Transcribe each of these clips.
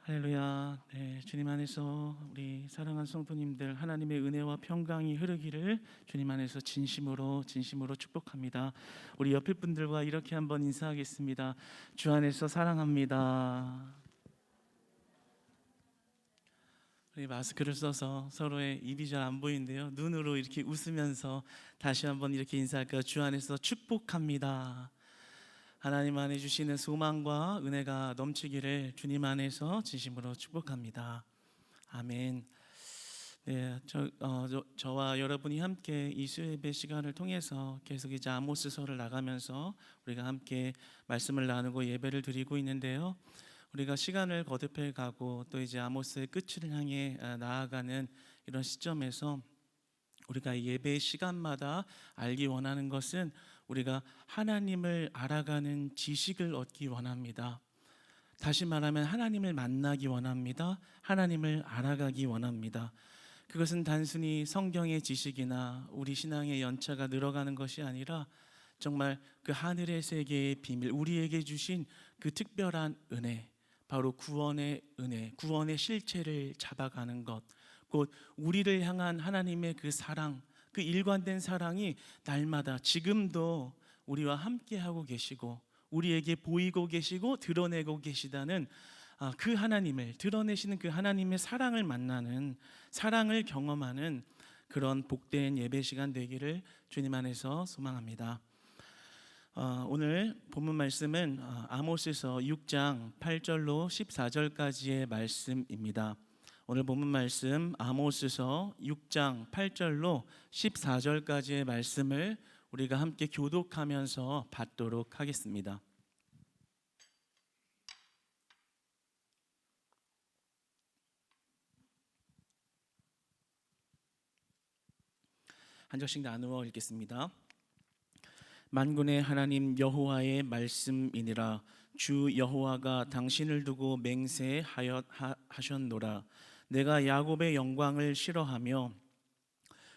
할렐루야. 네, 주님 안에서 우리 사랑하는 성도님들 하나님의 은혜와 평강이 흐르기를 주님 안에서 진심으로 축복합니다. 우리 옆에 분들과 이렇게 한번 인사하겠습니다. 주 안에서 사랑합니다. 우리 마스크를 써서 서로의 입이 잘 안 보이는데요. 눈으로 이렇게 웃으면서 다시 한번 이렇게 인사할까요? 주 안에서 축복합니다. 하나님 안에 주시는 소망과 은혜가 넘치기를 주님 안에서 진심으로 축복합니다. 아멘. 네, 저와 여러분이 함께 이 수요예배 시간을 통해서 계속 이제 아모스서를 나가면서 우리가 함께 말씀을 나누고 예배를 드리고 있는데요. 우리가 시간을 거듭해 가고 또 이제 아모스의 끝을 향해 나아가는 이런 시점에서 우리가 예배 시간마다 알기 원하는 것은 우리가 하나님을 알아가는 지식을 얻기 원합니다. 다시 말하면 하나님을 만나기 원합니다. 하나님을 알아가기 원합니다. 그것은 단순히 성경의 지식이나 우리 신앙의 연차가 늘어가는 것이 아니라 정말 그 하늘의 세계의 비밀, 우리에게 주신 그 특별한 은혜, 바로 구원의 은혜, 구원의 실체를 잡아가는 것, 곧 우리를 향한 하나님의 그 사랑, 그 일관된 사랑이 날마다 지금도 우리와 함께하고 계시고 우리에게 보이고 계시고 드러내고 계시다는 그 하나님을 드러내시는 그 하나님의 사랑을 만나는, 사랑을 경험하는 그런 복된 예배 시간 되기를 주님 안에서 소망합니다. 오늘 본문 말씀은 아모스서 6장 8절로 14절까지의 말씀입니다. 오늘 본문 말씀 아모스서 6장 8절로 14절까지의 말씀을 우리가 함께 교독하면서 받도록 하겠습니다. 한 절씩 나누어 읽겠습니다. 만군의 하나님 여호와의 말씀이니라. 주 여호와가 당신을 두고 맹세하셨노라. 내가 야곱의 영광을 싫어하며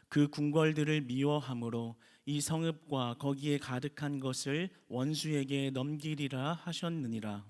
그 궁궐들을 미워함으로 이 성읍과 거기에 가득한 것을 원수에게 넘기리라 하셨느니라.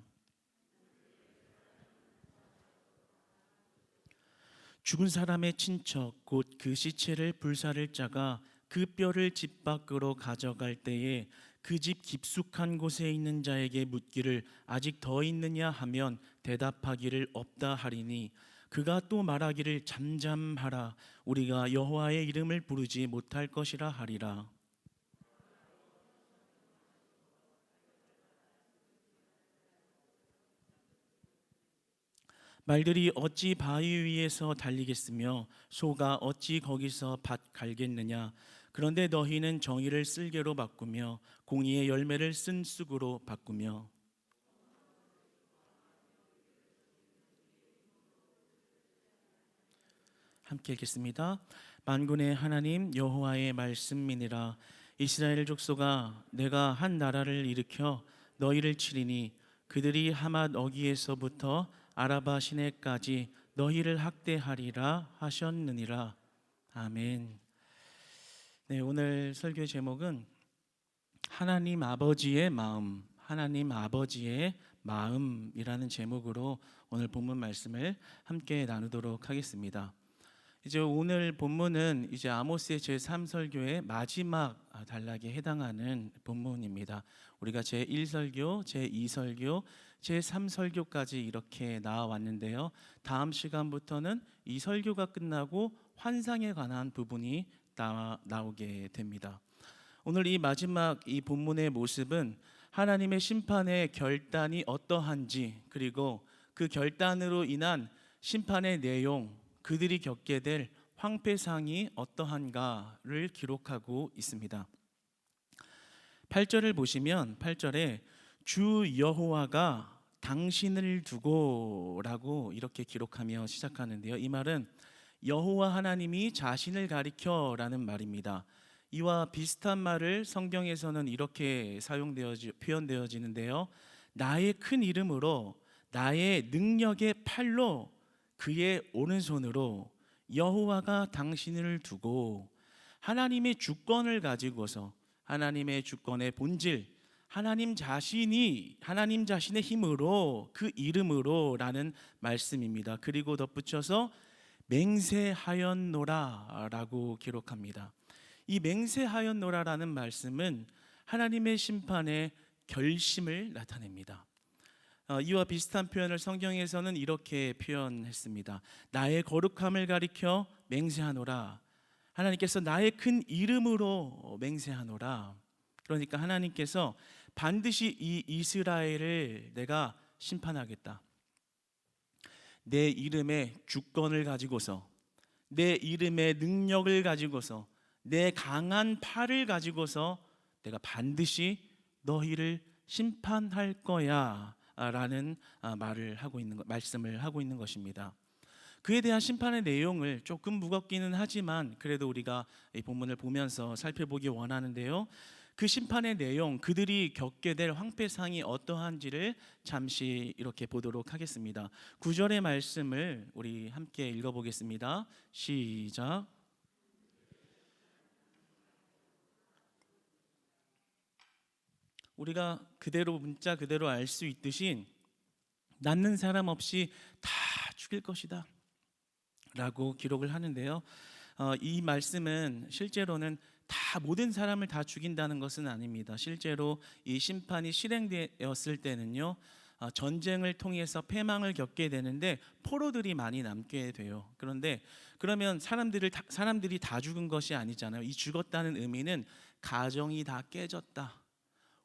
죽은 사람의 친척 곧 그 시체를 불사를 자가 그 뼈를 집 밖으로 가져갈 때에 그 집 깊숙한 곳에 있는 자에게 묻기를 아직 더 있느냐 하면 대답하기를 없다 하리니 그가 또 말하기를 잠잠하라 우리가 여호와의 이름을 부르지 못할 것이라 하리라. 말들이 어찌 바위 위에서 달리겠으며 소가 어찌 거기서 밭 갈겠느냐. 그런데 너희는 정의를 쓸개로 바꾸며 공의의 열매를 쓴 쑥으로 바꾸며. 함께 읽겠습니다. 만군의 하나님 여호와의 말씀이니라. 이스라엘 족속아, 내가 한 나라를 일으켜 너희를 치리니 그들이 하맛 어기에서부터 아라바 시내까지 너희를 학대하리라 하셨느니라. 아멘. 네, 오늘 설교 제목은 하나님 아버지의 마음, 하나님 아버지의 마음이라는 제목으로 오늘 본문 말씀을 함께 나누도록 하겠습니다. 이제 오늘 본문은 이제 아모스의 제3설교의 마지막 단락에 해당하는 본문입니다. 우리가 제1설교, 제2설교, 제3설교까지 이렇게 나와왔는데요. 다음 시간부터는 이 설교가 끝나고 환상에 관한 부분이 나오게 됩니다. 오늘 이 마지막 이 본문의 모습은 하나님의 심판의 결단이 어떠한지, 그리고 그 결단으로 인한 심판의 내용, 그들이 겪게 될 황폐상이 어떠한가를 기록하고 있습니다. 8절을 보시면 8절에 주 여호와가 당신을 두고라고 이렇게 기록하며 시작하는데요. 이 말은 여호와 하나님이 자신을 가리켜라는 말입니다. 이와 비슷한 말을 성경에서는 이렇게 표현되어지는데요. 나의 큰 이름으로, 나의 능력의 팔로, 그의 오른손으로 여호와가 당신을 두고 하나님의 주권을 가지고서, 하나님의 주권의 본질, 하나님 자신의 힘으로, 그 이름으로라는 말씀입니다. 그리고 덧붙여서 맹세하였노라라고 기록합니다. 이 맹세하였노라라는 말씀은 하나님의 심판의 결심을 나타냅니다. 이와 비슷한 표현을 성경에서는 이렇게 표현했습니다. 나의 거룩함을 가리켜 맹세하노라. 하나님께서 나의 큰 이름으로 맹세하노라. 그러니까 하나님께서 반드시 이 이스라엘을 내가 심판하겠다. 내 이름의 주권을 가지고서, 내 이름의 능력을 가지고서, 내 강한 팔을 가지고서 내가 반드시 너희를 심판할 거야 라는 말씀을 하고 있는 것입니다. 그에 대한 심판의 내용을 조금 무겁기는 하지만 그래도 우리가 이 본문을 보면서 살펴보기 원하는데요, 그 심판의 내용, 그들이 겪게 될 황폐상이 어떠한지를 잠시 이렇게 보도록 하겠습니다. 9절의 말씀을 우리 함께 읽어보겠습니다. 시작. 우리가 그대로 문자 그대로 알 수 있듯이 낳는 사람 없이 다 죽일 것이다 라고 기록을 하는데요, 이 말씀은 실제로는 다 모든 사람을 다 죽인다는 것은 아닙니다. 실제로 이 심판이 실행되었을 때는요, 전쟁을 통해서 패망을 겪게 되는데 포로들이 많이 남게 돼요. 그런데 그러면 사람들이 다 죽은 것이 아니잖아요. 이 죽었다는 의미는 가정이 다 깨졌다,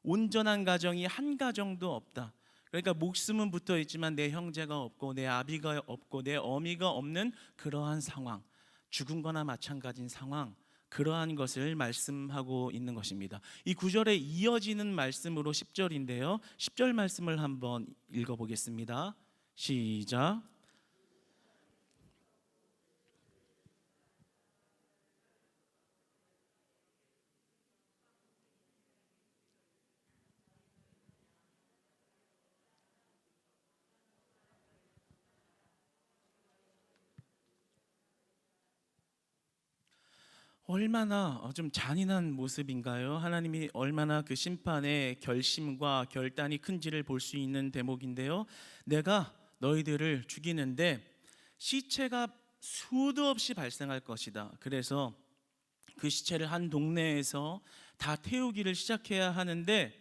온전한 가정이 한 가정도 없다. 그러니까 목숨은 붙어 있지만 내 형제가 없고 내 아비가 없고 내 어미가 없는 그러한 상황, 죽은 거나 마찬가지인 상황, 그러한 것을 말씀하고 있는 것입니다. 이 9절에 이어지는 말씀으로 10절인데요, 10절 말씀을 한번 읽어보겠습니다. 시작. 얼마나 좀 잔인한 모습인가요? 하나님이 얼마나 그 심판의 결심과 결단이 큰지를 볼 수 있는 대목인데요, 내가 너희들을 죽이는데 시체가 수도 없이 발생할 것이다. 그래서 그 시체를 한 동네에서 다 태우기를 시작해야 하는데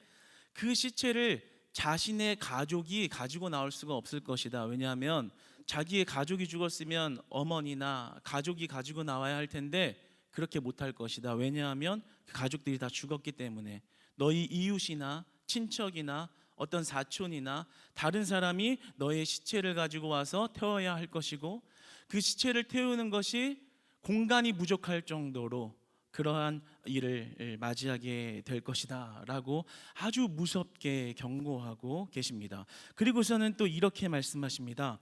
그 시체를 자신의 가족이 가지고 나올 수가 없을 것이다. 왜냐하면 자기의 가족이 죽었으면 어머니나 가족이 가지고 나와야 할 텐데 그렇게 못할 것이다. 왜냐하면 그 가족들이 다 죽었기 때문에 너희 이웃이나 친척이나 어떤 사촌이나 다른 사람이 너의 시체를 가지고 와서 태워야 할 것이고, 그 시체를 태우는 것이 공간이 부족할 정도로 그러한 일을 맞이하게 될 것이다 라고 아주 무섭게 경고하고 계십니다. 그리고서는 또 이렇게 말씀하십니다.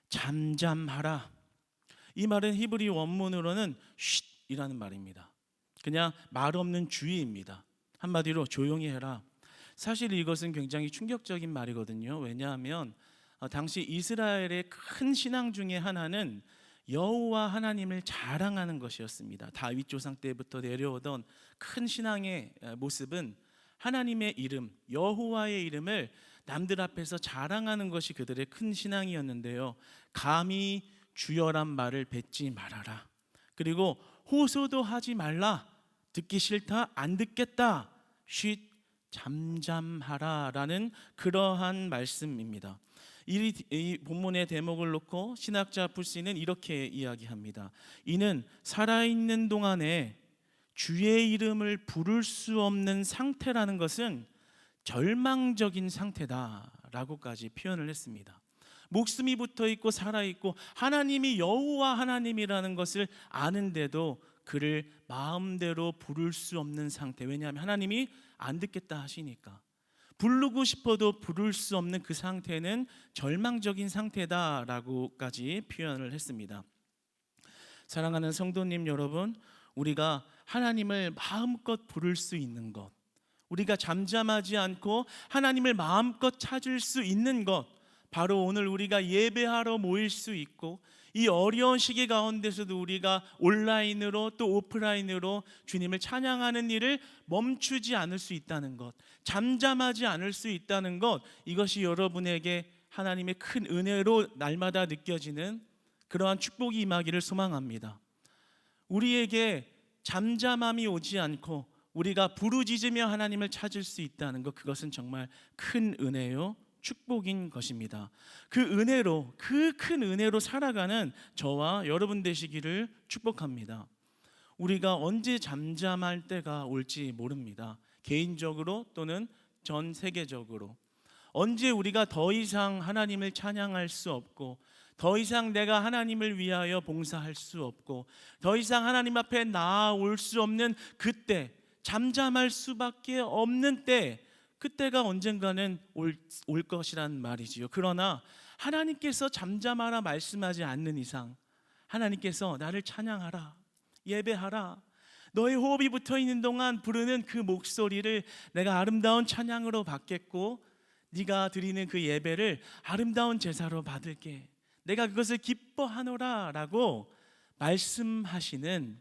잠잠하라. 이 말은 히브리 원문으로는 쉿이라는 말입니다. 그냥 말 없는 주의입니다. 한마디로 조용히 해라. 사실 이것은 굉장히 충격적인 말이거든요. 왜냐하면 당시 이스라엘의 큰 신앙 중에 하나는 여호와 하나님을 자랑하는 것이었습니다. 다윗 조상 때부터 내려오던 큰 신앙의 모습은 하나님의 이름, 여호와의 이름을 남들 앞에서 자랑하는 것이 그들의 큰 신앙이었는데요, 감히 주여란 말을 뱉지 말아라. 그리고 호소도 하지 말라. 듣기 싫다, 안 듣겠다, 쉿, 잠잠하라 라는 그러한 말씀입니다. 이 본문의 대목을 놓고 신학자 풀스는 이렇게 이야기합니다. 이는 살아있는 동안에 주의 이름을 부를 수 없는 상태라는 것은 절망적인 상태다라고까지 표현을 했습니다. 목숨이 붙어 있고 살아 있고 하나님이 여호와 하나님이라는 것을 아는데도 그를 마음대로 부를 수 없는 상태. 왜냐하면 하나님이 안 듣겠다 하시니까. 부르고 싶어도 부를 수 없는 그 상태는 절망적인 상태다라고까지 표현을 했습니다. 사랑하는 성도님 여러분, 우리가 하나님을 마음껏 부를 수 있는 것, 우리가 잠잠하지 않고 하나님을 마음껏 찾을 수 있는 것, 바로 오늘 우리가 예배하러 모일 수 있고 이 어려운 시기 가운데서도 우리가 온라인으로 또 오프라인으로 주님을 찬양하는 일을 멈추지 않을 수 있다는 것, 잠잠하지 않을 수 있다는 것, 이것이 여러분에게 하나님의 큰 은혜로 날마다 느껴지는 그러한 축복이 임하기를 소망합니다. 우리에게 잠잠함이 오지 않고 우리가 부르짖으며 하나님을 찾을 수 있다는 것, 그것은 정말 큰 은혜요, 축복인 것입니다. 그 은혜로, 그 큰 은혜로 살아가는 저와 여러분 되시기를 축복합니다. 우리가 언제 잠잠할 때가 올지 모릅니다. 개인적으로 또는 전 세계적으로. 언제 우리가 더 이상 하나님을 찬양할 수 없고, 더 이상 내가 하나님을 위하여 봉사할 수 없고, 더 이상 하나님 앞에 나아올 수 없는 그때, 잠잠할 수밖에 없는 때, 그때가 언젠가는 올 것이란 말이지요. 그러나 하나님께서 잠잠하라 말씀하지 않는 이상, 하나님께서 나를 찬양하라, 예배하라, 너의 호흡이 붙어 있는 동안 부르는 그 목소리를 내가 아름다운 찬양으로 받겠고, 네가 드리는 그 예배를 아름다운 제사로 받을게, 내가 그것을 기뻐하노라 라고 말씀하시는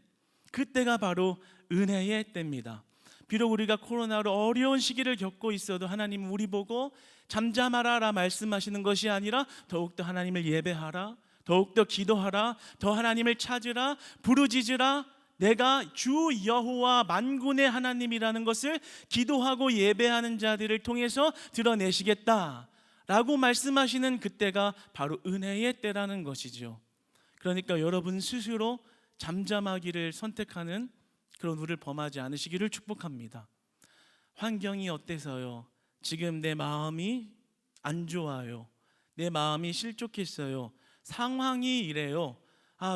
그때가 바로 은혜의 때입니다. 비록 우리가 코로나로 어려운 시기를 겪고 있어도 하나님은 우리 보고 잠잠하라 말씀하시는 것이 아니라 더욱더 하나님을 예배하라, 더욱더 기도하라, 더 하나님을 찾으라, 부르짖으라, 내가 주 여호와 만군의 하나님이라는 것을 기도하고 예배하는 자들을 통해서 드러내시겠다 라고 말씀하시는 그때가 바로 은혜의 때라는 것이죠. 그러니까 여러분 스스로 잠잠하기를 선택하는 그런 우를 범하지 않으시기를 축복합니다. 환경이 어때서요? 지금 내 마음이 안 좋아요. 내 마음이 실족했어요. 상황이 이래요.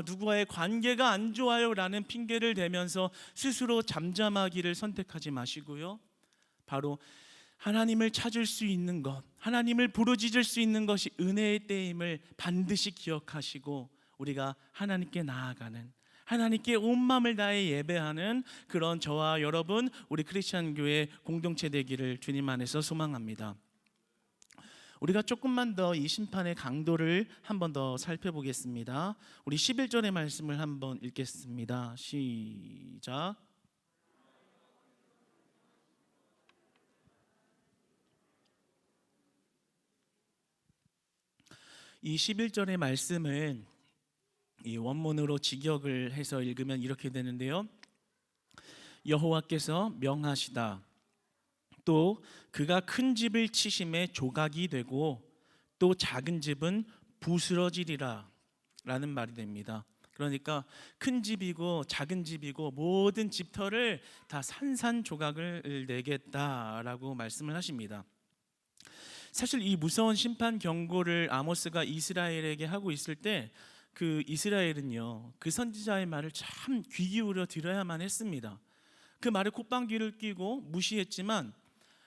누구와의 관계가 안 좋아요 라는 핑계를 대면서 스스로 잠잠하기를 선택하지 마시고요, 바로 하나님을 찾을 수 있는 것, 하나님을 부르짖을 수 있는 것이 은혜의 때임을 반드시 기억하시고 우리가 하나님께 나아가는, 하나님께 온 마음을 다해 예배하는 그런 저와 여러분 우리 크리스찬 교회 공동체 되기를 주님 안에서 소망합니다. 우리가 조금만 더 이 심판의 강도를 한 번 더 살펴보겠습니다. 우리 11절의 말씀을 한번 읽겠습니다. 시작. 이 11절의 말씀을 이 원문으로 직역을 해서 읽으면 이렇게 되는데요, 여호와께서 명하시다. 또 그가 큰 집을 치심에 조각이 되고 또 작은 집은 부스러지리라 라는 말이 됩니다. 그러니까 큰 집이고 작은 집이고 모든 집터를 다 산산조각을 내겠다라고 말씀을 하십니다. 사실 이 무서운 심판 경고를 아모스가 이스라엘에게 하고 있을 때 그 이스라엘은요, 그 선지자의 말을 참 귀 기울여 들어야만 했습니다. 그 말에 콧방귀를 뀌고 무시했지만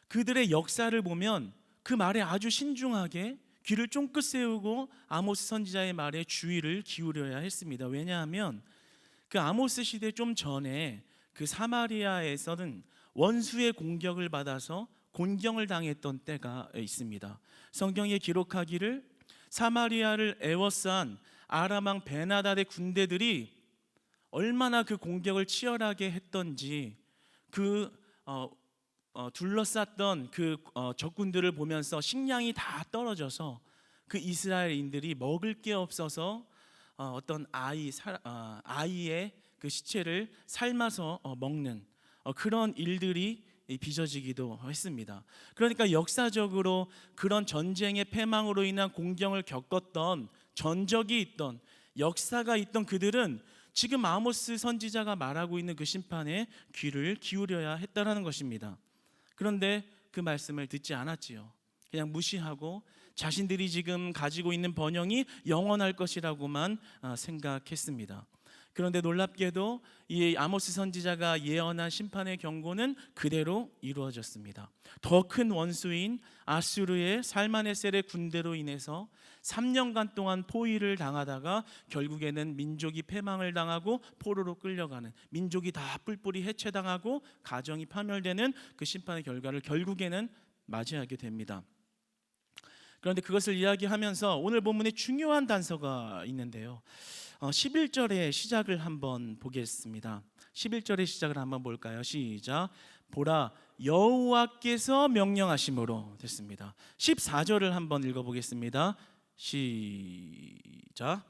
그들의 역사를 보면 그 말에 아주 신중하게 귀를 쫑긋 세우고 아모스 선지자의 말에 주의를 기울여야 했습니다. 왜냐하면 그 아모스 시대 좀 전에 그 사마리아에서는 원수의 공격을 받아서 곤경을 당했던 때가 있습니다. 성경에 기록하기를 사마리아를 에워싼 아람 왕 베나닷의 군대들이 얼마나 그 공격을 치열하게 했던지 그 둘러쌌던 그 적군들을 보면서 식량이 다 떨어져서 그 이스라엘인들이 먹을 게 없어서 어떤 아이의 그 시체를 삶아서 먹는 그런 일들이 빚어지기도 했습니다. 그러니까 역사적으로 그런 전쟁의 패망으로 인한 공경을 겪었던 전적이 있던, 역사가 있던 그들은 지금 아모스 선지자가 말하고 있는 그 심판에 귀를 기울여야 했다라는 것입니다. 그런데 그 말씀을 듣지 않았지요. 그냥 무시하고 자신들이 지금 가지고 있는 번영이 영원할 것이라고만 생각했습니다. 그런데 놀랍게도 이 아모스 선지자가 예언한 심판의 경고는 그대로 이루어졌습니다. 더 큰 원수인 아수르의 살마네셀의 군대로 인해서 3년간 동안 포위를 당하다가 결국에는 민족이 패망을 당하고 포로로 끌려가는, 민족이 다 뿔뿔이 해체당하고 가정이 파멸되는 그 심판의 결과를 결국에는 맞이하게 됩니다. 그런데 그것을 이야기하면서 오늘 본문에 중요한 단서가 있는데요. 11절의 시작을 한번 보겠습니다. 11절의 시작을 한번 볼까요? 시작. 보라, 여호와께서 명령하심으로 됐습니다. 14절을 한번 읽어보겠습니다. 시작.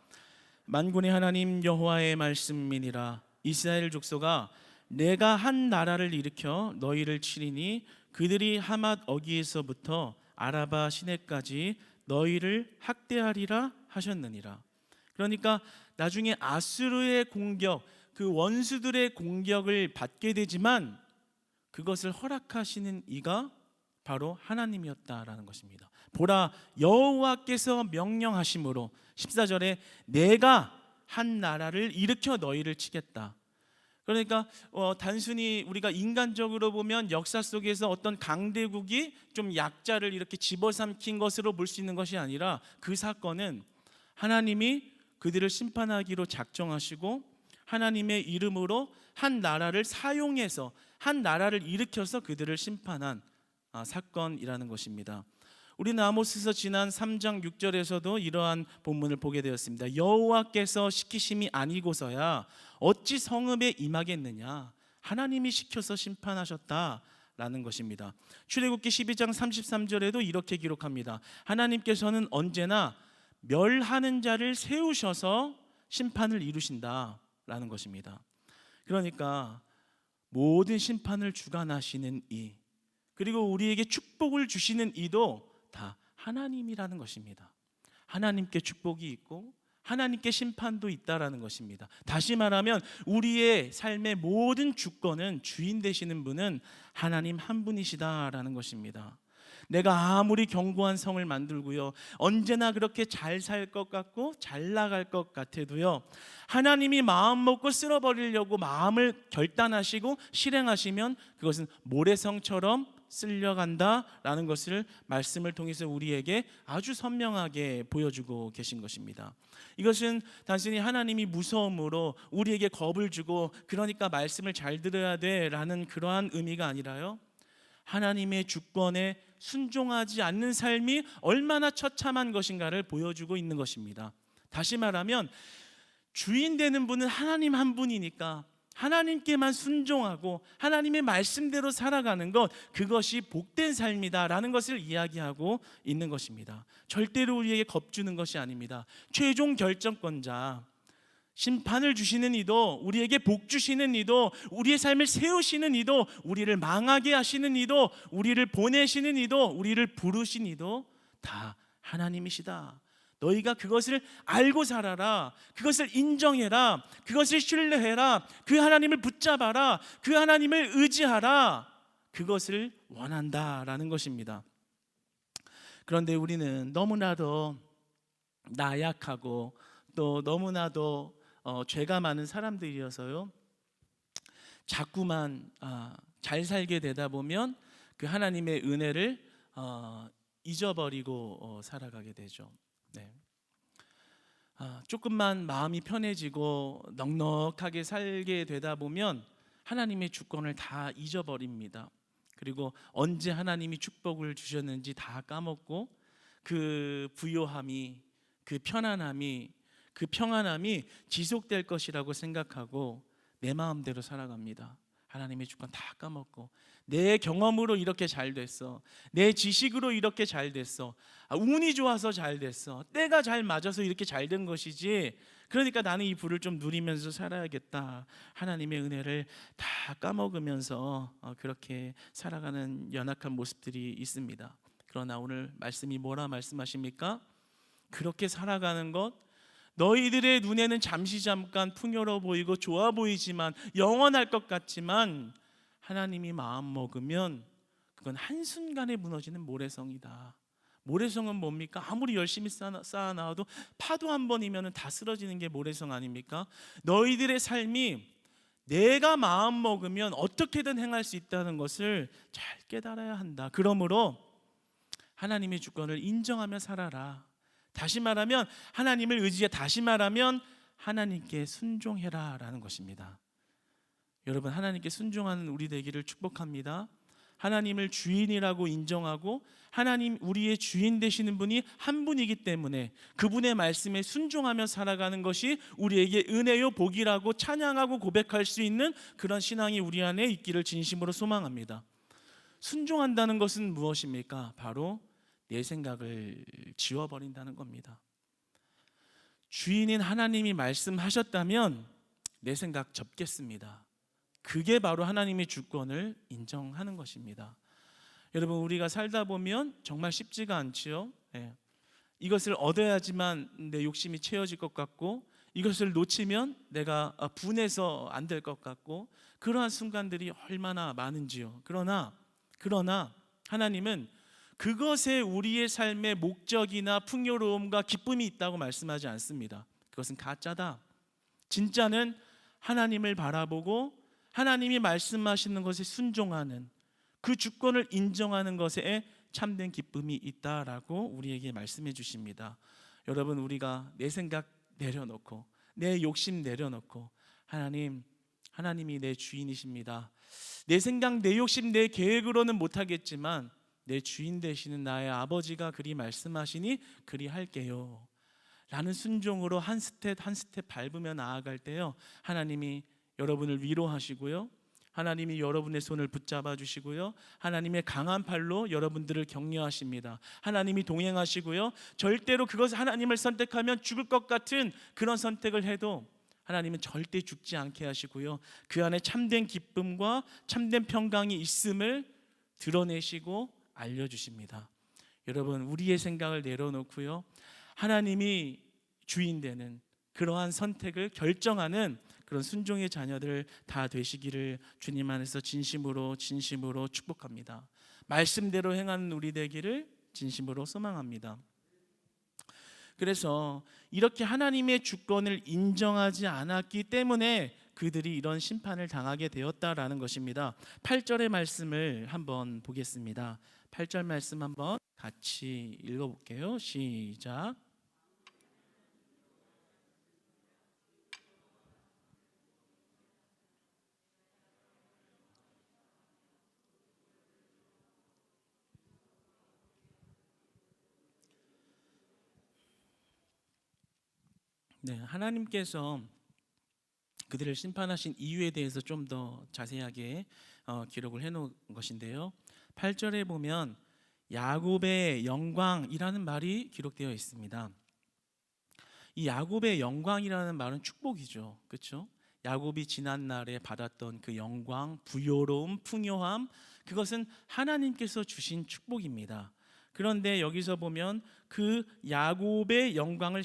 만군의 하나님 여호와의 말씀이니라. 이스라엘 족속아, 내가 한 나라를 일으켜 너희를 치리니 그들이 하맛 어기에서부터 아라바 시내까지 너희를 학대하리라 하셨느니라. 그러니까 나중에 아수르의 공격, 그 원수들의 공격을 받게 되지만 그것을 허락하시는 이가 바로 하나님이었다라는 것입니다. 보라, 여호와께서 명령하심으로 14절에 내가 한 나라를 일으켜 너희를 치겠다. 그러니까 단순히 우리가 인간적으로 보면 역사 속에서 어떤 강대국이 좀 약자를 이렇게 집어삼킨 것으로 볼 수 있는 것이 아니라 그 사건은 하나님이 그들을 심판하기로 작정하시고 하나님의 이름으로 한 나라를 사용해서 한 나라를 일으켜서 그들을 심판한 사건이라는 것입니다. 우리는 아모스서 지난 3장 6절에서도 이러한 본문을 보게 되었습니다. 여호와께서 시키심이 아니고서야 어찌 성읍에 임하겠느냐, 하나님이 시켜서 심판하셨다라는 것입니다. 출애굽기 12장 33절에도 이렇게 기록합니다. 하나님께서는 언제나 멸하는 자를 세우셔서 심판을 이루신다라는 것입니다. 그러니까 모든 심판을 주관하시는 이, 그리고 우리에게 축복을 주시는 이도 다 하나님이라는 것입니다. 하나님께 축복이 있고 하나님께 심판도 있다라는 것입니다. 다시 말하면 우리의 삶의 모든 주권은, 주인 되시는 분은 하나님 한 분이시다라는 것입니다. 내가 아무리 견고한 성을 만들고요, 언제나 그렇게 잘 살 것 같고 잘 나갈 것 같아도요, 하나님이 마음 먹고 쓸어버리려고 마음을 결단하시고 실행하시면 그것은 모래성처럼 쓸려간다라는 것을 말씀을 통해서 우리에게 아주 선명하게 보여주고 계신 것입니다. 이것은 단순히 하나님이 무서움으로 우리에게 겁을 주고 그러니까 말씀을 잘 들어야 돼라는 그러한 의미가 아니라요, 하나님의 주권에 순종하지 않는 삶이 얼마나 처참한 것인가를 보여주고 있는 것입니다. 다시 말하면 주인 되는 분은 하나님 한 분이니까 하나님께만 순종하고 하나님의 말씀대로 살아가는 것, 그것이 복된 삶이다라는 것을 이야기하고 있는 것입니다. 절대로 우리에게 겁주는 것이 아닙니다. 최종 결정권자, 심판을 주시는 이도, 우리에게 복 주시는 이도, 우리의 삶을 세우시는 이도, 우리를 망하게 하시는 이도, 우리를 보내시는 이도, 우리를 부르신 이도 다 하나님이시다. 너희가 그것을 알고 살아라. 그것을 인정해라. 그것을 신뢰해라. 그 하나님을 붙잡아라. 그 하나님을 의지하라. 그것을 원한다라는 것입니다. 그런데 우리는 너무나도 나약하고 또 너무나도 죄가 많은 사람들이어서요, 자꾸만 잘 살게 되다 보면 그 하나님의 은혜를 잊어버리고 살아가게 되죠. 네. 조금만 마음이 편해지고 넉넉하게 살게 되다 보면 하나님의 주권을 다 잊어버립니다. 그리고 언제 하나님이 축복을 주셨는지 다 까먹고 그 부요함이, 그 편안함이, 그 평안함이 지속될 것이라고 생각하고 내 마음대로 살아갑니다. 하나님의 주권 다 까먹고 내 경험으로 이렇게 잘 됐어, 내 지식으로 이렇게 잘 됐어, 운이 좋아서 잘 됐어, 때가 잘 맞아서 이렇게 잘 된 것이지, 그러니까 나는 이 부를 좀 누리면서 살아야겠다, 하나님의 은혜를 다 까먹으면서 그렇게 살아가는 연약한 모습들이 있습니다. 그러나 오늘 말씀이 뭐라 말씀하십니까? 그렇게 살아가는 것, 너희들의 눈에는 잠깐 풍요로워 보이고 좋아 보이지만, 영원할 것 같지만 하나님이 마음 먹으면 그건 한순간에 무너지는 모래성이다. 모래성은 뭡니까? 아무리 열심히 쌓아놔도 파도 한 번이면 다 쓰러지는 게 모래성 아닙니까? 너희들의 삶이 내가 마음 먹으면 어떻게든 행할 수 있다는 것을 잘 깨달아야 한다. 그러므로 하나님의 주권을 인정하며 살아라. 다시 말하면 하나님을 의지해, 다시 말하면 하나님께 순종해라 라는 것입니다. 여러분, 하나님께 순종하는 우리 되기를 축복합니다. 하나님을 주인이라고 인정하고 하나님 우리의 주인 되시는 분이 한 분이기 때문에 그분의 말씀에 순종하며 살아가는 것이 우리에게 은혜요 복이라고 찬양하고 고백할 수 있는 그런 신앙이 우리 안에 있기를 진심으로 소망합니다. 순종한다는 것은 무엇입니까? 바로 내 생각을 지워버린다는 겁니다. 주인인 하나님이 말씀하셨다면 내 생각 접겠습니다. 그게 바로 하나님의 주권을 인정하는 것입니다. 여러분, 우리가 살다 보면 정말 쉽지가 않지요. 이것을 얻어야지만 내 욕심이 채워질 것 같고, 이것을 놓치면 내가 분해서 안 될 것 같고, 그러한 순간들이 얼마나 많은지요. 그러나 하나님은 그것에 우리의 삶의 목적이나 풍요로움과 기쁨이 있다고 말씀하지 않습니다. 그것은 가짜다. 진짜는 하나님을 바라보고 하나님이 말씀하시는 것에 순종하는, 그 주권을 인정하는 것에 참된 기쁨이 있다라고 우리에게 말씀해 주십니다. 여러분, 우리가 내 생각 내려놓고 내 욕심 내려놓고 하나님이 내 주인이십니다. 내 생각, 내 욕심, 내 계획으로는 못하겠지만 내 주인 되시는 나의 아버지가 그리 말씀하시니 그리 할게요 라는 순종으로 한 스텝 한 스텝 밟으며 나아갈 때요, 하나님이 여러분을 위로하시고요, 하나님이 여러분의 손을 붙잡아 주시고요, 하나님의 강한 팔로 여러분들을 격려하십니다. 하나님이 동행하시고요, 절대로 그것을 하나님을 선택하면 죽을 것 같은 그런 선택을 해도 하나님은 절대 죽지 않게 하시고요, 그 안에 참된 기쁨과 참된 평강이 있음을 드러내시고 알려주십니다. 여러분, 우리의 생각을 내려놓고요, 하나님이 주인 되는 그러한 선택을 결정하는 그런 순종의 자녀들 다 되시기를 주님 안에서 진심으로 축복합니다. 말씀대로 행하는 우리 되기를 진심으로 소망합니다. 그래서 이렇게 하나님의 주권을 인정하지 않았기 때문에 그들이 이런 심판을 당하게 되었다라는 것입니다. 8절의 말씀을 한번 보겠습니다. 8절 말씀 한번 같이 읽어볼게요. 시작. 네, 하나님께서 그들을 심판하신 이유에 대해서 좀 더 자세하게 기록을 해놓은 것인데요, 8절에 보면 야곱의 영광이라는 말이 기록되어 있습니다. 이 야곱의 영광이라는 말은 축복이죠, 그렇죠? 야곱이 지난 날에 받았던 그 영광, 부요로움, 풍요함, 그것은 하나님께서 주신 축복입니다. 그런데 여기서 보면 그 야곱의 영광을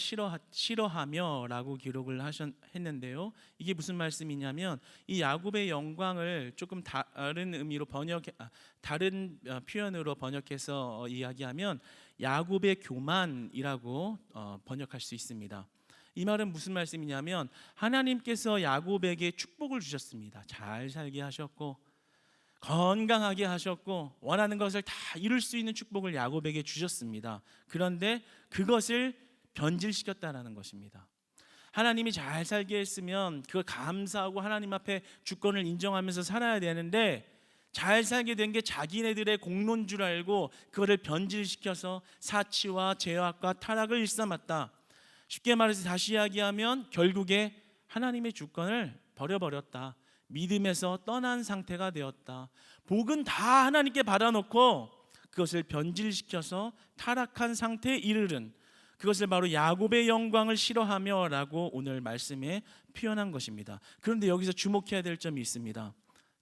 싫어하며라고 기록을 했는데요, 이게 무슨 말씀이냐면 이 야곱의 영광을 조금 다른 의미로 다른 표현으로 번역해서 이야기하면 야곱의 교만이라고 번역할 수 있습니다. 이 말은 무슨 말씀이냐면 하나님께서 야곱에게 축복을 주셨습니다. 잘 살게 하셨고 건강하게 하셨고 원하는 것을 다 이룰 수 있는 축복을 야곱에게 주셨습니다. 그런데 그것을 변질시켰다는 것입니다. 하나님이 잘 살게 했으면 그걸 감사하고 하나님 앞에 주권을 인정하면서 살아야 되는데, 잘 살게 된 게 자기네들의 공로인 줄 알고 그거를 변질시켜서 사치와 죄악과 타락을 일삼았다. 쉽게 말해서 다시 이야기하면 결국에 하나님의 주권을 버려버렸다. 믿음에서 떠난 상태가 되었다. 복은 다 하나님께 받아놓고 그것을 변질시켜서 타락한 상태에 이르른, 그것을 바로 야곱의 영광을 싫어하며 라고 오늘 말씀에 표현한 것입니다. 그런데 여기서 주목해야 될 점이 있습니다.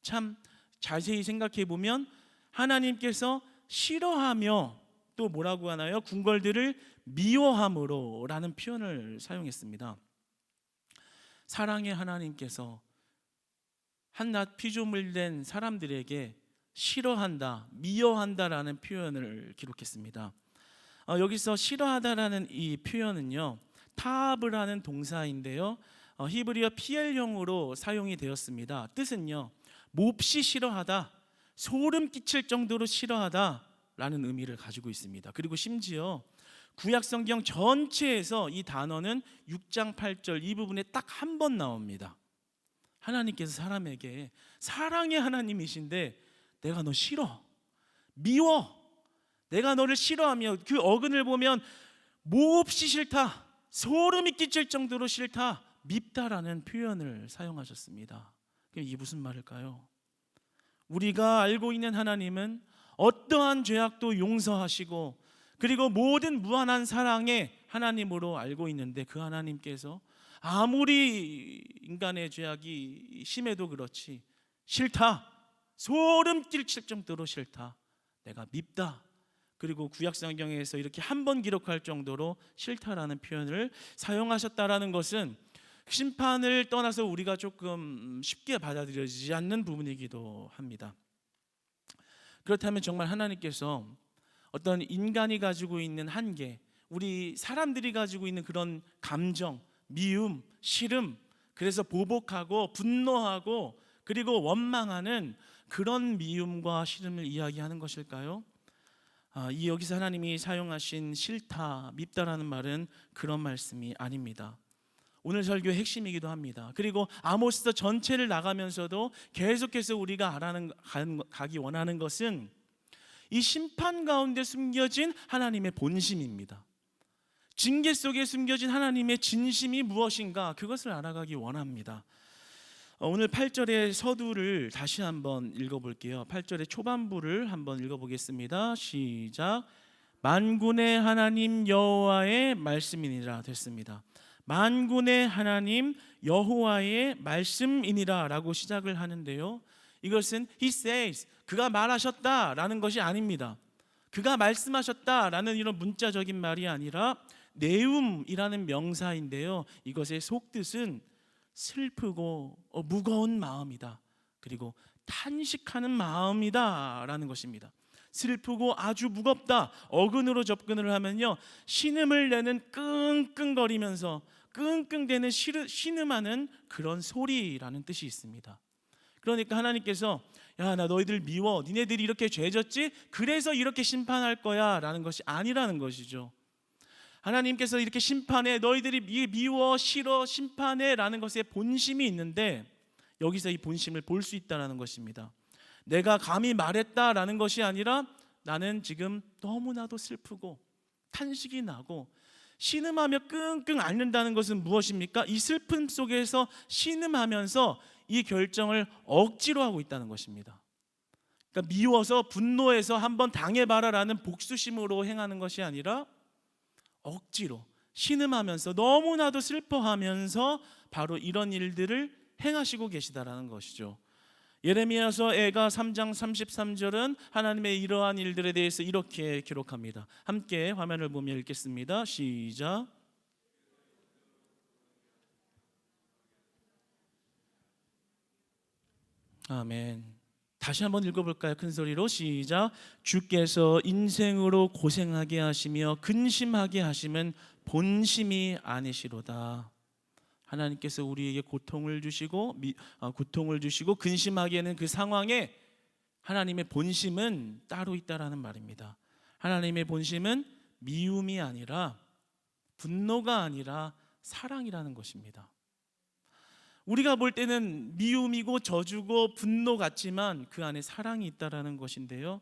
참 자세히 생각해 보면 하나님께서 싫어하며 또 뭐라고 하나요? 궁궐들을 미워함으로 라는 표현을 사용했습니다. 사랑의 하나님께서 한낱 피조물 된 사람들에게 싫어한다, 미워한다라는 표현을 기록했습니다. 여기서 싫어하다라는 이 표현은요, 타압을 하는 동사인데요, 히브리어 PL형으로 사용이 되었습니다. 뜻은요, 몹시 싫어하다, 소름 끼칠 정도로 싫어하다 라는 의미를 가지고 있습니다. 그리고 심지어 구약성경 전체에서 이 단어는 6장 8절 이 부분에 딱 한 번 나옵니다. 하나님께서 사람에게 사랑의 하나님이신데 내가 너 싫어, 미워. 내가 너를 싫어하며 그 어근을 보면 몹시 싫다, 소름이 끼칠 정도로 싫다, 밉다라는 표현을 사용하셨습니다. 이게 무슨 말일까요? 우리가 알고 있는 하나님은 어떠한 죄악도 용서하시고 그리고 모든 무한한 사랑의 하나님으로 알고 있는데, 그 하나님께서 아무리 인간의 죄악이 심해도 그렇지 싫다, 소름 끼칠 정도로 싫다, 내가 밉다, 그리고 구약성경에서 이렇게 한 번 기록할 정도로 싫다라는 표현을 사용하셨다라는 것은 심판을 떠나서 우리가 조금 쉽게 받아들여지지 않는 부분이기도 합니다. 그렇다면 정말 하나님께서 어떤 인간이 가지고 있는 한계, 우리 사람들이 가지고 있는 그런 감정, 미움, 싫음, 그래서 보복하고 분노하고 그리고 원망하는 그런 미움과 싫음을 이야기하는 것일까요? 이 여기서 하나님이 사용하신 싫다, 밉다라는 말은 그런 말씀이 아닙니다. 오늘 설교의 핵심이기도 합니다. 그리고 아모스서 전체를 나가면서도 계속해서 우리가 가기 원하는 것은 이 심판 가운데 숨겨진 하나님의 본심입니다. 징계 속에 숨겨진 하나님의 진심이 무엇인가, 그것을 알아가기 원합니다. 오늘 8절의 서두를 다시 한번 읽어볼게요. 8절의 초반부를 한번 읽어보겠습니다. 시작. 만군의 하나님 여호와의 말씀이니라 됐습니다. 만군의 하나님 여호와의 말씀이니라 라고 시작을 하는데요, 이것은 He says, 그가 말하셨다라는 것이 아닙니다. 그가 말씀하셨다라는 이런 문자적인 말이 아니라 내음이라는 명사인데요, 이것의 속뜻은 슬프고 무거운 마음이다, 그리고 탄식하는 마음이다 라는 것입니다. 슬프고 아주 무겁다, 어근으로 접근을 하면요, 신음을 내는 끙끙거리면서 끙끙대는 신음하는 그런 소리라는 뜻이 있습니다. 그러니까 하나님께서 야, 나 너희들 미워, 니네들이 이렇게 죄졌지? 그래서 이렇게 심판할 거야 라는 것이 아니라는 것이죠. 하나님께서 이렇게 심판해, 너희들이 미워, 싫어, 심판해 라는 것에 본심이 있는데, 여기서 이 본심을 볼 수 있다는 것입니다. 내가 감히 말했다라는 것이 아니라 나는 지금 너무나도 슬프고 탄식이 나고 신음하며 끙끙 앓는다는 것은 무엇입니까? 이 슬픔 속에서 신음하면서 이 결정을 억지로 하고 있다는 것입니다. 그러니까 미워서 분노해서 한번 당해봐라라는 복수심으로 행하는 것이 아니라 억지로 신음하면서 너무나도 슬퍼하면서 바로 이런 일들을 행하시고 계시다라는 것이죠. 예레미야서가 3장 33절은 하나님의 이러한 일들에 대해서 이렇게 기록합니다. 함께 화면을 보며 읽겠습니다. 시작. 아멘. 다시 한번 읽어볼까요? 큰 소리로 시작. 주께서 인생으로 고생하게 하시며 근심하게 하심은 본심이 아니시로다. 하나님께서 우리에게 고통을 주시고 근심하게 하는 그 상황에 하나님의 본심은 따로 있다라는 말입니다. 하나님의 본심은 미움이 아니라 분노가 아니라 사랑이라는 것입니다. 우리가 볼 때는 미움이고 저주고 분노 같지만 그 안에 사랑이 있다라는 것인데요,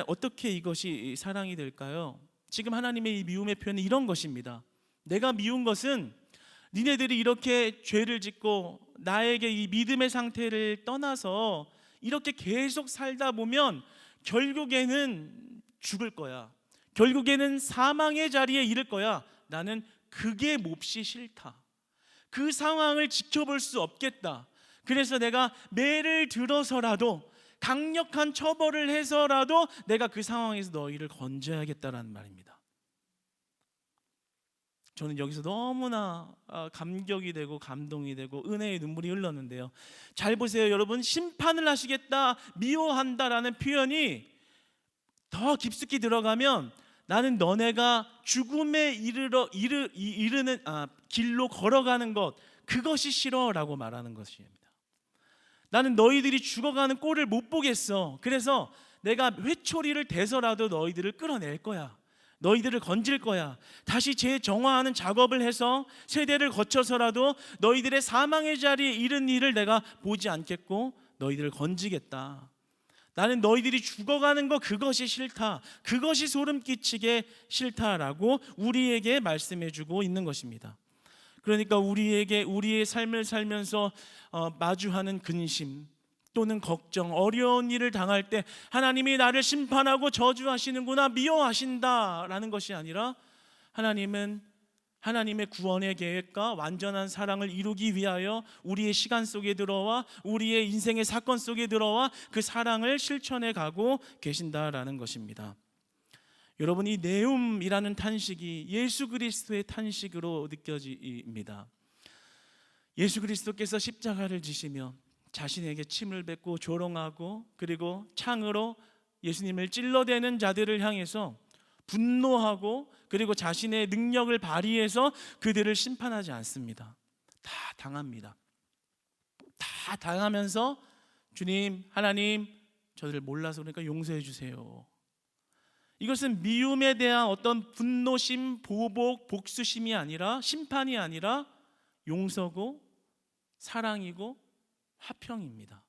어떻게 이것이 사랑이 될까요? 지금 하나님의 이 미움의 표현은 이런 것입니다. 내가 미운 것은 니네들이 이렇게 죄를 짓고 나에게 이 믿음의 상태를 떠나서 이렇게 계속 살다 보면 결국에는 죽을 거야, 결국에는 사망의 자리에 이를 거야. 나는 그게 몹시 싫다. 그 상황을 지켜볼 수 없겠다. 그래서 내가 매를 들어서라도 강력한 처벌을 해서라도 내가 그 상황에서 너희를 건져야겠다라는 말입니다. 저는 여기서 너무나 감격이 되고 감동이 되고 은혜의 눈물이 흘렀는데요, 잘 보세요 여러분. 심판을 하시겠다, 미워한다라는 표현이 더 깊숙이 들어가면 나는 너네가 죽음에 이르는 길로 걸어가는 것, 그것이 싫어라고 말하는 것입니다. 나는 너희들이 죽어가는 꼴을 못 보겠어. 그래서 내가 회초리를 대서라도 너희들을 끌어낼 거야. 너희들을 건질 거야. 다시 재정화하는 작업을 해서 세대를 거쳐서라도 너희들의 사망의 자리에 이른 일을 내가 보지 않겠고 너희들을 건지겠다. 나는 너희들이 죽어가는 거 그것이 싫다. 그것이 소름 끼치게 싫다라고 우리에게 말씀해주고 있는 것입니다. 그러니까 우리에게 우리의 삶을 살면서 마주하는 근심 또는 걱정, 어려운 일을 당할 때 하나님이 나를 심판하고 저주하시는구나, 미워하신다라는 것이 아니라 하나님은 하나님의 구원의 계획과 완전한 사랑을 이루기 위하여 우리의 시간 속에 들어와 우리의 인생의 사건 속에 들어와 그 사랑을 실천해 가고 계신다라는 것입니다. 여러분, 이 내음이라는 탄식이 예수 그리스도의 탄식으로 느껴집니다. 예수 그리스도께서 십자가를 지시며 자신에게 침을 뱉고 조롱하고 그리고 창으로 예수님을 찔러대는 자들을 향해서 분노하고 그리고 자신의 능력을 발휘해서 그들을 심판하지 않습니다. 다 당합니다. 다 당하면서 주님, 하나님, 저들을 몰라서 그러니까 용서해 주세요. 이것은 미움에 대한 어떤 분노심, 보복, 복수심이 아니라, 심판이 아니라 용서고 사랑이고 화평입니다.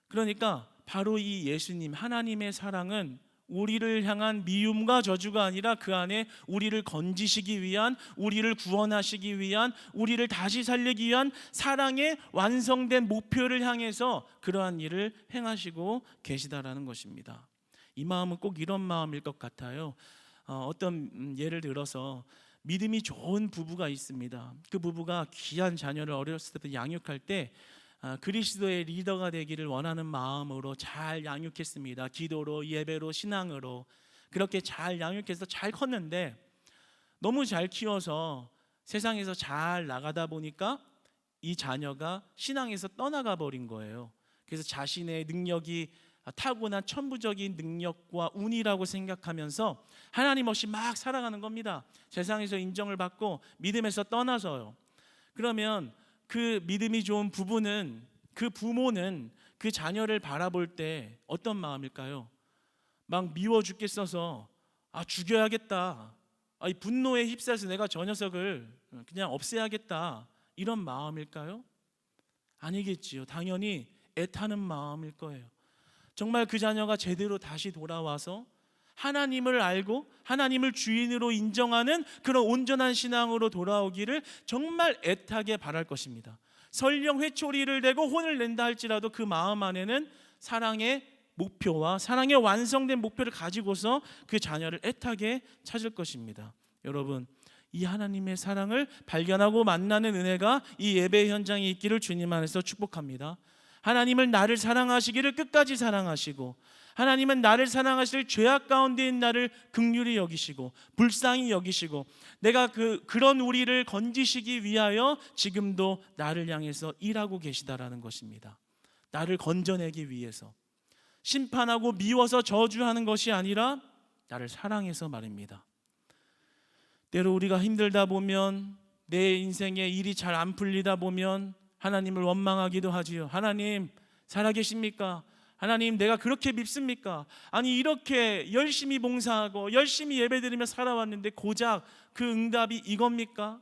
그러니까 바로 이 예수님, 하나님의 사랑은 우리를 향한 미움과 저주가 아니라 그 안에 우리를 건지시기 위한, 우리를 구원하시기 위한, 우리를 다시 살리기 위한 사랑의 완성된 목표를 향해서 그러한 일을 행하시고 계시다라는 것입니다. 이 마음은 꼭 이런 마음일 것 같아요. 어떤 예를 들어서 믿음이 좋은 부부가 있습니다. 그 부부가 귀한 자녀를 어렸을 때부터 양육할 때 그리스도의 리더가 되기를 원하는 마음으로 잘 양육했습니다. 기도로, 예배로, 신앙으로 그렇게 잘 양육해서 잘 컸는데 너무 잘 키워서 세상에서 잘 나가다 보니까 이 자녀가 신앙에서 떠나가 버린 거예요. 그래서 자신의 능력이 타고난 천부적인 능력과 운이라고 생각하면서 하나님 없이 막 살아가는 겁니다. 세상에서 인정을 받고 믿음에서 떠나서요. 그러면 그 믿음이 좋은 부부는, 그 부모는 그 자녀를 바라볼 때 어떤 마음일까요? 막 미워 죽겠어서 죽여야겠다, 이 분노에 휩싸여서 내가 저 녀석을 그냥 없애야겠다, 이런 마음일까요? 아니겠지요. 당연히 애타는 마음일 거예요. 정말 그 자녀가 제대로 다시 돌아와서 하나님을 알고 하나님을 주인으로 인정하는 그런 온전한 신앙으로 돌아오기를 정말 애타게 바랄 것입니다. 설령 회초리를 대고 혼을 낸다 할지라도 그 마음 안에는 사랑의 목표와 사랑의 완성된 목표를 가지고서 그 자녀를 애타게 찾을 것입니다. 여러분, 이 하나님의 사랑을 발견하고 만나는 은혜가 이 예배 현장에 있기를 주님 안에서 축복합니다. 하나님은 나를 사랑하시기를 끝까지 사랑하시고, 하나님은 나를 사랑하실 죄악 가운데 있는 나를 긍휼히 여기시고 불쌍히 여기시고, 내가 그런 우리를 건지시기 위하여 지금도 나를 향해서 일하고 계시다라는 것입니다. 나를 건져내기 위해서, 심판하고 미워서 저주하는 것이 아니라 나를 사랑해서 말입니다. 때로 우리가 힘들다 보면, 내 인생에 일이 잘 안 풀리다 보면 하나님을 원망하기도 하지요. 하나님 살아계십니까? 하나님 내가 그렇게 밉습니까? 아니 이렇게 열심히 봉사하고 열심히 예배드리며 살아왔는데 고작 그 응답이 이겁니까?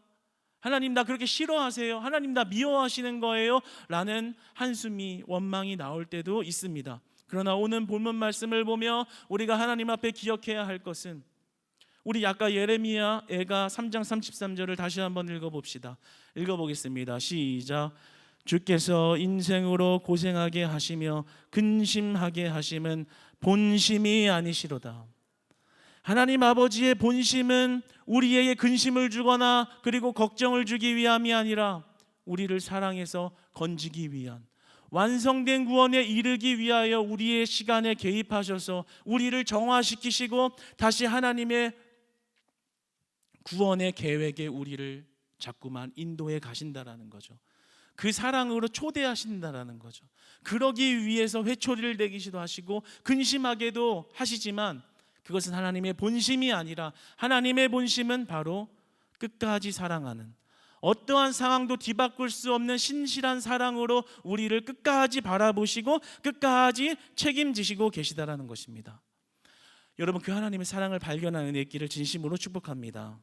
하나님 나 그렇게 싫어하세요? 하나님 나 미워하시는 거예요? 라는 한숨이, 원망이 나올 때도 있습니다. 그러나 오늘 본문 말씀을 보며 우리가 하나님 앞에 기억해야 할 것은, 우리 아까 예레미야 애가 3장 33절을 다시 한번 읽어봅시다. 읽어보겠습니다. 시작. 주께서 인생으로 고생하게 하시며 근심하게 하심은 본심이 아니시로다. 하나님 아버지의 본심은 우리에게 근심을 주거나 그리고 걱정을 주기 위함이 아니라 우리를 사랑해서 건지기 위한, 완성된 구원에 이르기 위하여 우리의 시간에 개입하셔서 우리를 정화시키시고 다시 하나님의 구원의 계획에 우리를 자꾸만 인도해 가신다라는 거죠. 그 사랑으로 초대하신다라는 거죠. 그러기 위해서 회초리를 대기시도 하시고 근심하게도 하시지만 그것은 하나님의 본심이 아니라, 하나님의 본심은 바로 끝까지 사랑하는, 어떠한 상황도 뒤바꿀 수 없는 신실한 사랑으로 우리를 끝까지 바라보시고 끝까지 책임지시고 계시다라는 것입니다. 여러분, 그 하나님의 사랑을 발견하는 은혜 있기를 진심으로 축복합니다.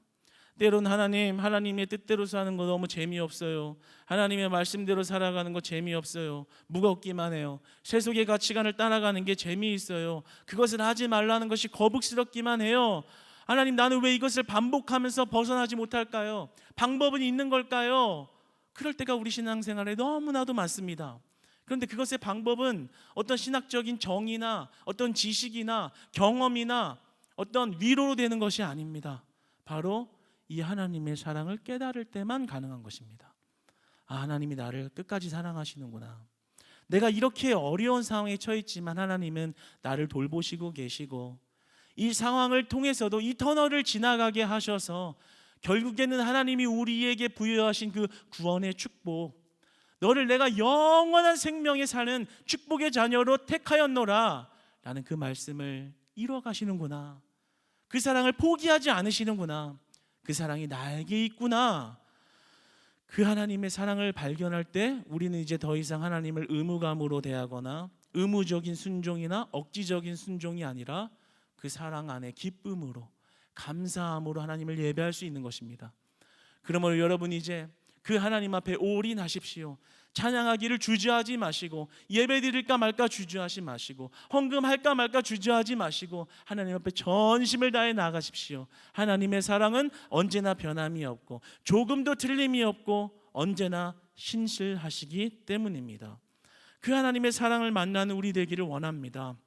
때로는 하나님의 뜻대로 사는 거 너무 재미없어요. 하나님의 말씀대로 살아가는 거 재미없어요. 무겁기만 해요. 세속의 가치관을 따라가는 게 재미있어요. 그것을 하지 말라는 것이 거북스럽기만 해요. 하나님, 나는 왜 이것을 반복하면서 벗어나지 못할까요? 방법은 있는 걸까요? 그럴 때가 우리 신앙생활에 너무나도 많습니다. 그런데 그것의 방법은 어떤 신학적인 정의나 어떤 지식이나 경험이나 어떤 위로로 되는 것이 아닙니다. 바로 이 하나님의 사랑을 깨달을 때만 가능한 것입니다. 아, 하나님이 나를 끝까지 사랑하시는구나. 내가 이렇게 어려운 상황에 처했지만 하나님은 나를 돌보시고 계시고, 이 상황을 통해서도 이 터널을 지나가게 하셔서 결국에는 하나님이 우리에게 부여하신 그 구원의 축복, 너를 내가 영원한 생명에 사는 축복의 자녀로 택하였노라 라는 그 말씀을 이루어 가시는구나. 그 사랑을 포기하지 않으시는구나. 그 사랑이 나에게 있구나. 그 하나님의 사랑을 발견할 때 우리는 이제 더 이상 하나님을 의무감으로 대하거나 의무적인 순종이나 억지적인 순종이 아니라 그 사랑 안에 기쁨으로, 감사함으로 하나님을 예배할 수 있는 것입니다. 그러므로 여러분, 이제 그 하나님 앞에 올인하십시오. 찬양하기를 주저하지 마시고, 예배드릴까 말까 주저하지 마시고, 헌금할까 말까 주저하지 마시고 하나님 앞에 전심을 다해 나가십시오. 하나님의 사랑은 언제나 변함이 없고 조금도 틀림이 없고 언제나 신실하시기 때문입니다. 그 하나님의 사랑을 만나는 우리 되기를 원합니다.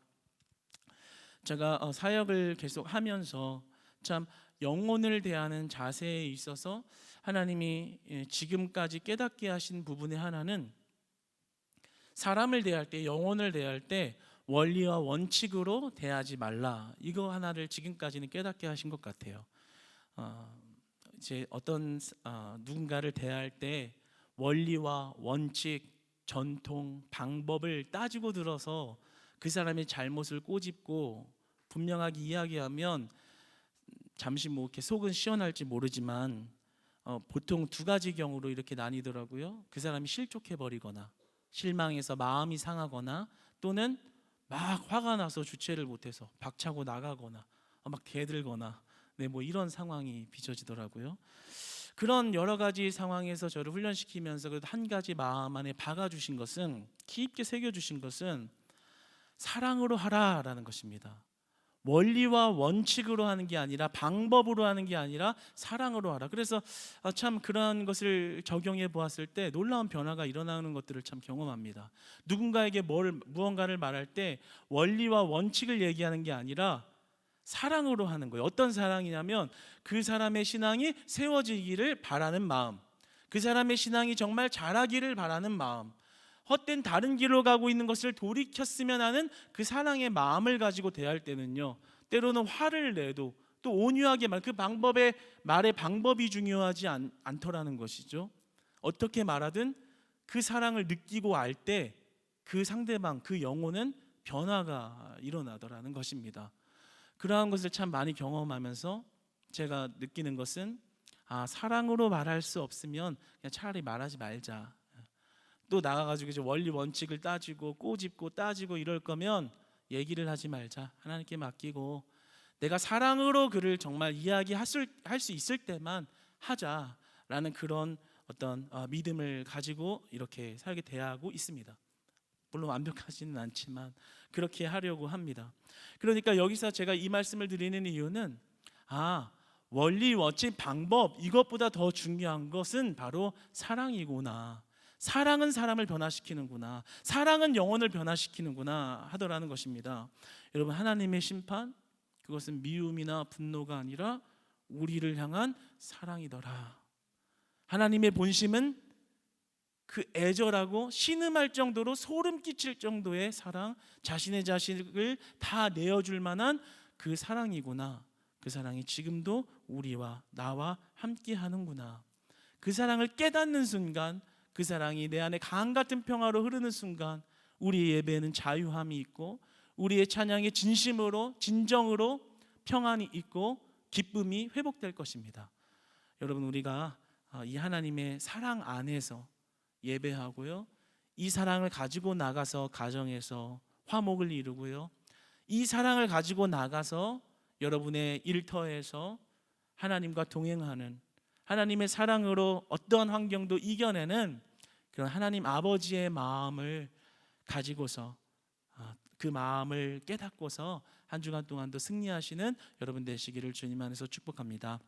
제가 사역을 계속 하면서 참 영혼을 대하는 자세에 있어서 하나님이 지금까지 깨닫게 하신 부분의 하나는, 사람을 대할 때, 영혼을 대할 때 원리와 원칙으로 대하지 말라, 이거 하나를 지금까지는 깨닫게 하신 것 같아요. 이제 어떤 누군가를 대할 때 원리와 원칙, 전통, 방법을 따지고 들어서 그 사람의 잘못을 꼬집고 분명하게 이야기하면 잠시 뭐 이렇게 속은 시원할지 모르지만 보통 두 가지 경우로 이렇게 나뉘더라고요. 그 사람이 실족해 버리거나, 실망해서 마음이 상하거나, 또는 막 화가 나서 주체를 못해서 박차고 나가거나 막 대들거나, 뭐 이런 상황이 빚어지더라고요. 그런 여러 가지 상황에서 저를 훈련시키면서 그래도 한 가지 마음 안에 박아주신 것은, 깊게 새겨주신 것은 사랑으로 하라라는 것입니다. 원리와 원칙으로 하는 게 아니라, 방법으로 하는 게 아니라 사랑으로 하라. 그래서 참 그런 것을 적용해 보았을 때 놀라운 변화가 일어나는 것들을 참 경험합니다. 누군가에게 무언가를 말할 때 원리와 원칙을 얘기하는 게 아니라 사랑으로 하는 거예요. 어떤 사랑이냐면 그 사람의 신앙이 세워지기를 바라는 마음, 그 사람의 신앙이 정말 자라기를 바라는 마음, 헛된 다른 길로 가고 있는 것을 돌이켰으면 하는 그 사랑의 마음을 가지고 대할 때는요, 때로는 화를 내도 또 온유하게 그 말의 방법이 중요하지 않더라는 것이죠. 어떻게 말하든 그 사랑을 느끼고 알 때 그 상대방, 그 영혼은 변화가 일어나더라는 것입니다. 그러한 것을 참 많이 경험하면서 제가 느끼는 것은, 사랑으로 말할 수 없으면 그냥 차라리 말하지 말자. 또 나가가지고 이제 원리 원칙을 따지고 꼬집고 따지고 이럴 거면 얘기를 하지 말자. 하나님께 맡기고 내가 사랑으로 그를 정말 이야기할 수 있을 때만 하자라는 그런 어떤 믿음을 가지고 이렇게 살게 대하고 있습니다. 물론 완벽하지는 않지만 그렇게 하려고 합니다. 그러니까 여기서 제가 이 말씀을 드리는 이유는, 원리, 원칙, 방법, 이것보다 더 중요한 것은 바로 사랑이구나. 사랑은 사람을 변화시키는구나. 사랑은 영혼을 변화시키는구나 하더라는 것입니다. 여러분, 하나님의 심판, 그것은 미움이나 분노가 아니라 우리를 향한 사랑이더라. 하나님의 본심은 그 애절하고 신음할 정도로 소름 끼칠 정도의 사랑, 자신의 자식을 다 내어줄 만한 그 사랑이구나. 그 사랑이 지금도 우리와 나와 함께 하는구나. 그 사랑을 깨닫는 순간, 그 사랑이 내 안에 강 같은 평화로 흐르는 순간 우리의 예배에는 자유함이 있고, 우리의 찬양에 진심으로, 진정으로 평안이 있고 기쁨이 회복될 것입니다. 여러분, 우리가 이 하나님의 사랑 안에서 예배하고요, 이 사랑을 가지고 나가서 가정에서 화목을 이루고요, 이 사랑을 가지고 나가서 여러분의 일터에서 하나님과 동행하는, 하나님의 사랑으로 어떠한 환경도 이겨내는 그런 하나님 아버지의 마음을 가지고서, 그 마음을 깨닫고서 한 주간 동안도 승리하시는 여러분 되시기를 주님 안에서 축복합니다.